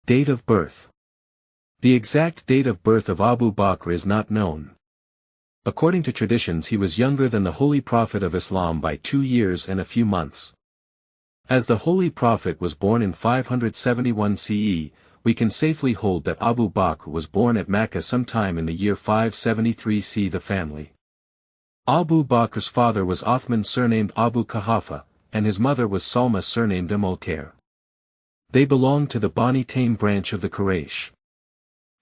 Date of birth. The exact date of birth of Abu Bakr is not known. According to traditions, he was younger than the Holy Prophet of Islam by 2 years and a few months. As the Holy Prophet was born in 571 CE, we can safely hold that Abu Bakr was born at Mecca sometime in the year 573 CE. The family. Abu Bakr's father was Uthman surnamed Abu Quhafa, and his mother was Salma surnamed Khair. They belonged to the Bani Taym branch of the Quraysh.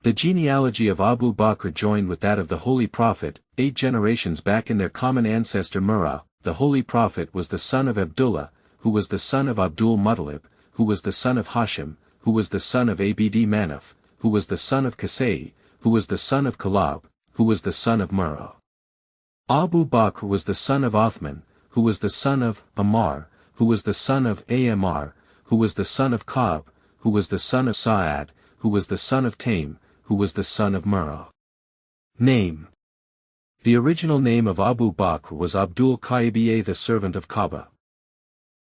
The genealogy of Abu Bakr joined with that of the Holy Prophet, 8 generations back in their common ancestor Murrah. The Holy Prophet was the son of Abdullah, who was the son of Abdul Muttalib, who was the son of Hashim, who was the son of Abd Manaf, who was the son of Qusay, who was the son of Kalab, who was the son of Murrah. Abu Bakr was the son of Uthman, who was the son of Ammar, who was the son of Ammar, who was the son of Ka'b, who was the son of Sa'ad, who was the son of Taym, who was the son of Murrah. Name. The original name of Abu Bakr was Abdul Qayyiba, the servant of Kaaba.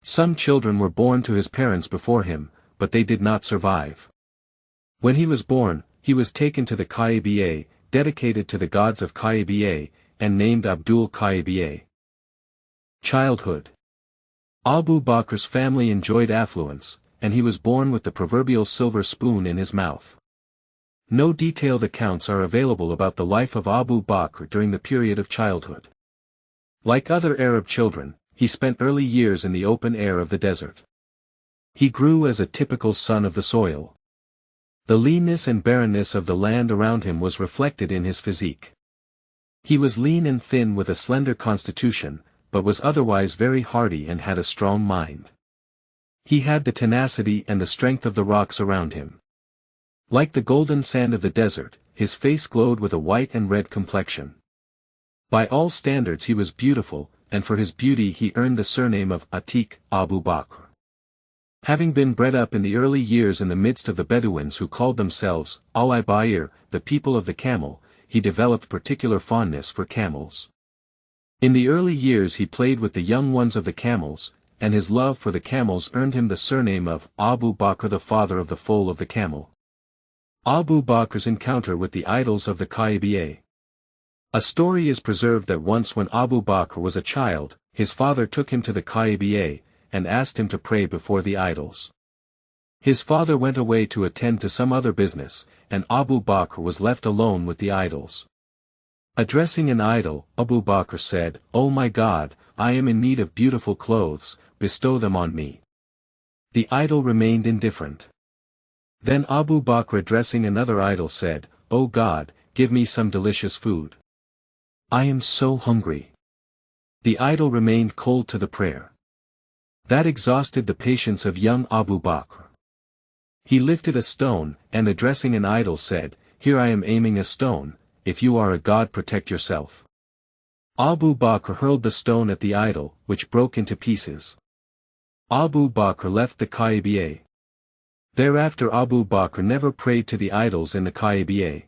Some children were born to his parents before him, but they did not survive. When he was born, he was taken to the Qayyiba, dedicated to the gods of Qayyiba, and named Abdul Qayyiba. Childhood. Abu Bakr's family enjoyed affluence, and he was born with the proverbial silver spoon in his mouth. No detailed accounts are available about the life of Abu Bakr during the period of childhood. Like other Arab children, he spent early years in the open air of the desert. He grew as a typical son of the soil. The leanness and barrenness of the land around him was reflected in his physique. He was lean and thin with a slender constitution, but was otherwise very hardy and had a strong mind. He had the tenacity and the strength of the rocks around him. Like the golden sand of the desert, his face glowed with a white and red complexion. By all standards he was beautiful, and for his beauty he earned the surname of Atiq, Abu Bakr. Having been bred up in the early years in the midst of the Bedouins who called themselves Al-Ibayr, the people of the camel, he developed particular fondness for camels. In the early years he played with the young ones of the camels, and his love for the camels earned him the surname of Abu Bakr, the father of the foal of the camel. Abu Bakr's encounter with the idols of the Qayyiba. A story is preserved that once when Abu Bakr was a child, his father took him to the Qayyiba, and asked him to pray before the idols. His father went away to attend to some other business, and Abu Bakr was left alone with the idols. Addressing an idol, Abu Bakr said, "O my God, I am in need of beautiful clothes, bestow them on me." The idol remained indifferent. Then Abu Bakr addressing another idol said, "O God, give me some delicious food. I am so hungry." The idol remained cold to the prayer. That exhausted the patience of young Abu Bakr. He lifted a stone, and addressing an idol said, "Here I am aiming a stone, if you are a god protect yourself." Abu Bakr hurled the stone at the idol, which broke into pieces. Abu Bakr left the Qayyiba. Thereafter Abu Bakr never prayed to the idols in the Qayyiba.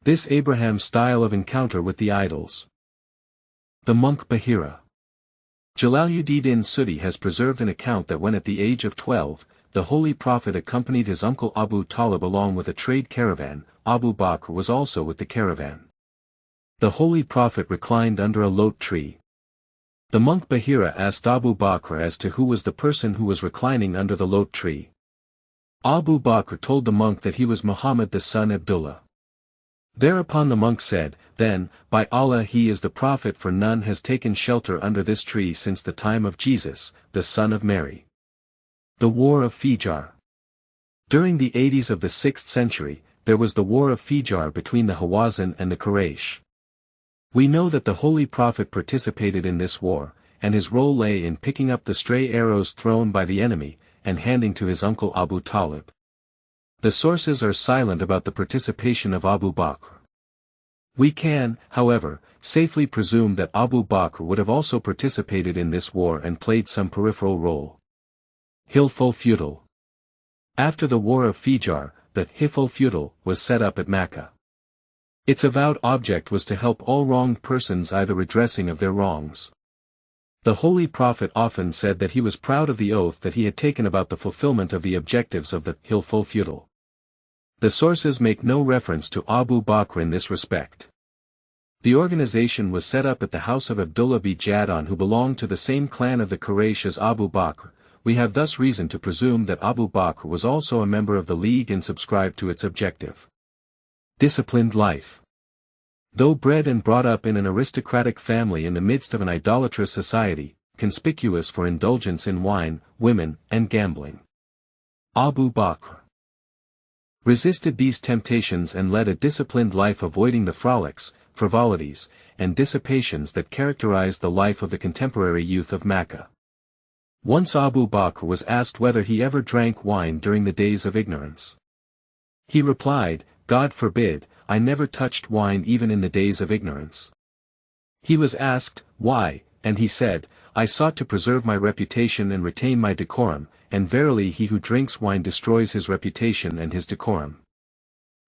This Abraham's style of encounter with the idols. The monk Bahira. Jalaluddin Suddi has preserved an account that when at the age of 12, the Holy Prophet accompanied his uncle Abu Talib along with a trade caravan. Abu Bakr was also with the caravan. The Holy Prophet reclined under a lote tree. The monk Bahira asked Abu Bakr as to who was the person who was reclining under the lote tree. Abu Bakr told the monk that he was Muhammad the son Abdullah. Thereupon the monk said, "Then, by Allah he is the Prophet, for none has taken shelter under this tree since the time of Jesus, the son of Mary." The War of Fijar. During the 80s of the 6th century, there was the War of Fijar between the Hawazin and the Quraysh. We know that the Holy Prophet participated in this war, and his role lay in picking up the stray arrows thrown by the enemy, and handing to his uncle Abu Talib. The sources are silent about the participation of Abu Bakr. We can, however, safely presume that Abu Bakr would have also participated in this war and played some peripheral role. Hilful feudal. After the War of Fijar, the Hilful feudal was set up at Mecca. Its avowed object was to help all wronged persons either redressing of their wrongs. The Holy Prophet often said that he was proud of the oath that he had taken about the fulfillment of the objectives of the Hilful feudal. The sources make no reference to Abu Bakr in this respect. The organization was set up at the house of Abdullah b Jadon, who belonged to the same clan of the Quraysh as Abu Bakr. We have thus reason to presume that Abu Bakr was also a member of the League and subscribed to its objective. Disciplined life. Though bred and brought up in an aristocratic family in the midst of an idolatrous society, conspicuous for indulgence in wine, women, and gambling, Abu Bakr resisted these temptations and led a disciplined life, avoiding the frolics, frivolities, and dissipations that characterized the life of the contemporary youth of Mecca. Once Abu Bakr was asked whether he ever drank wine during the days of ignorance. He replied, "God forbid, I never touched wine even in the days of ignorance." He was asked, why, and he said, "I sought to preserve my reputation and retain my decorum, and verily he who drinks wine destroys his reputation and his decorum."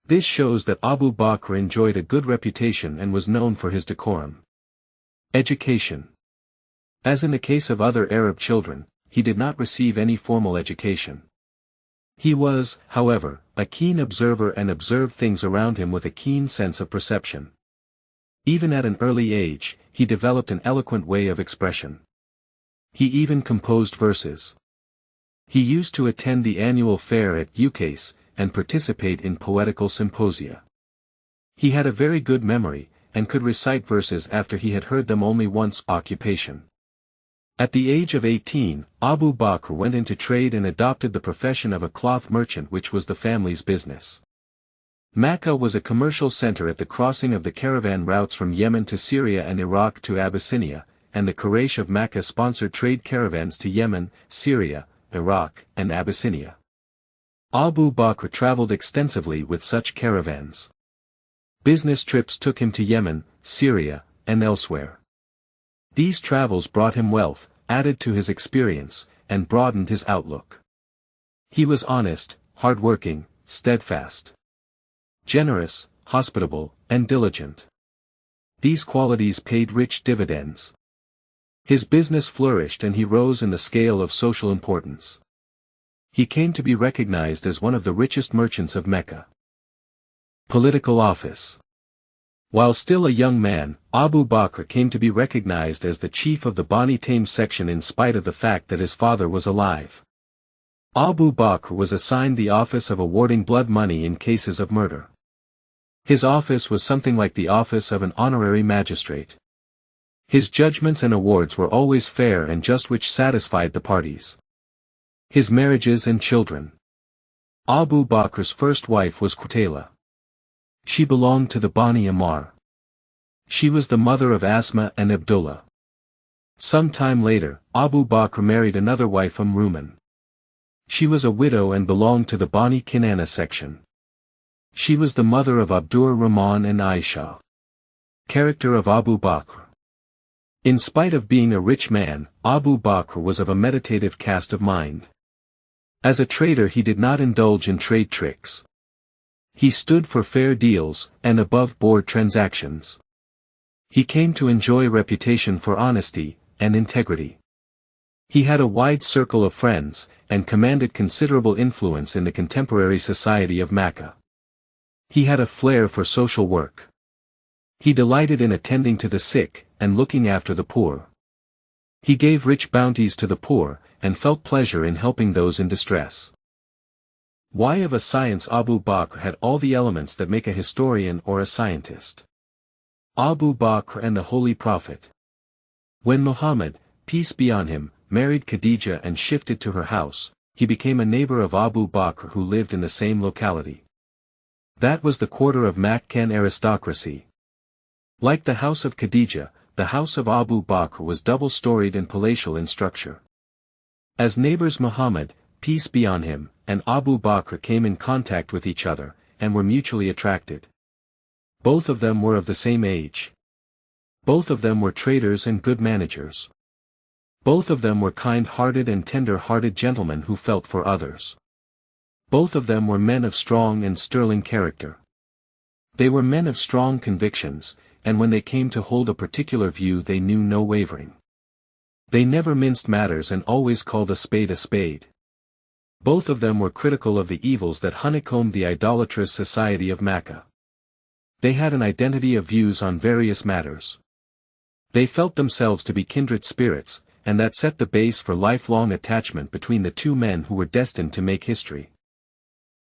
This shows that Abu Bakr enjoyed a good reputation and was known for his decorum. Education. As in the case of other Arab children, he did not receive any formal education. He was, however, a keen observer and observed things around him with a keen sense of perception. Even at an early age, he developed an eloquent way of expression. He even composed verses. He used to attend the annual fair at Ukase, and participate in poetical symposia. He had a very good memory, and could recite verses after he had heard them only once. Occupation. At the age of 18, Abu Bakr went into trade and adopted the profession of a cloth merchant, which was the family's business. Mecca was a commercial center at the crossing of the caravan routes from Yemen to Syria and Iraq to Abyssinia, and the Quraysh of Mecca sponsored trade caravans to Yemen, Syria, Iraq, and Abyssinia. Abu Bakr traveled extensively with such caravans. Business trips took him to Yemen, Syria, and elsewhere. These travels brought him wealth, added to his experience, and broadened his outlook. He was honest, hard-working, steadfast, generous, hospitable, and diligent. These qualities paid rich dividends. His business flourished and he rose in the scale of social importance. He came to be recognized as one of the richest merchants of Mecca. Political office. While still a young man, Abu Bakr came to be recognized as the chief of the Bani Taym section in spite of the fact that his father was alive. Abu Bakr was assigned the office of awarding blood money in cases of murder. His office was something like the office of an honorary magistrate. His judgments and awards were always fair and just, which satisfied the parties. His marriages and children. Abu Bakr's first wife was Qutayla. She belonged to the Bani Ammar. She was the mother of Asma and Abdullah. Some time later, Abu Bakr married another wife, Ruman. She was a widow and belonged to the Bani Kinana section. She was the mother of Abdur Rahman and Aisha. Character of Abu Bakr. In spite of being a rich man, Abu Bakr was of a meditative cast of mind. As a trader he did not indulge in trade tricks. He stood for fair deals, and above-board transactions. He came to enjoy reputation for honesty, and integrity. He had a wide circle of friends, and commanded considerable influence in the contemporary society of Mecca. He had a flair for social work. He delighted in attending to the sick, and looking after the poor. He gave rich bounties to the poor, and felt pleasure in helping those in distress. Why of a science? Abu Bakr had all the elements that make a historian or a scientist. Abu Bakr and the Holy Prophet. When Muhammad, peace be on him, married Khadija and shifted to her house, he became a neighbor of Abu Bakr who lived in the same locality. That was the quarter of Meccan aristocracy. Like the house of Khadija, the house of Abu Bakr was double-storied and palatial in structure. As neighbors, Muhammad, peace be on him, and Abu Bakr came in contact with each other, and were mutually attracted. Both of them were of the same age. Both of them were traders and good managers. Both of them were kind-hearted and tender-hearted gentlemen who felt for others. Both of them were men of strong and sterling character. They were men of strong convictions, and when they came to hold a particular view they knew no wavering. They never minced matters and always called a spade a spade. Both of them were critical of the evils that honeycombed the idolatrous society of Mecca. They had an identity of views on various matters. They felt themselves to be kindred spirits, and that set the base for lifelong attachment between the two men who were destined to make history.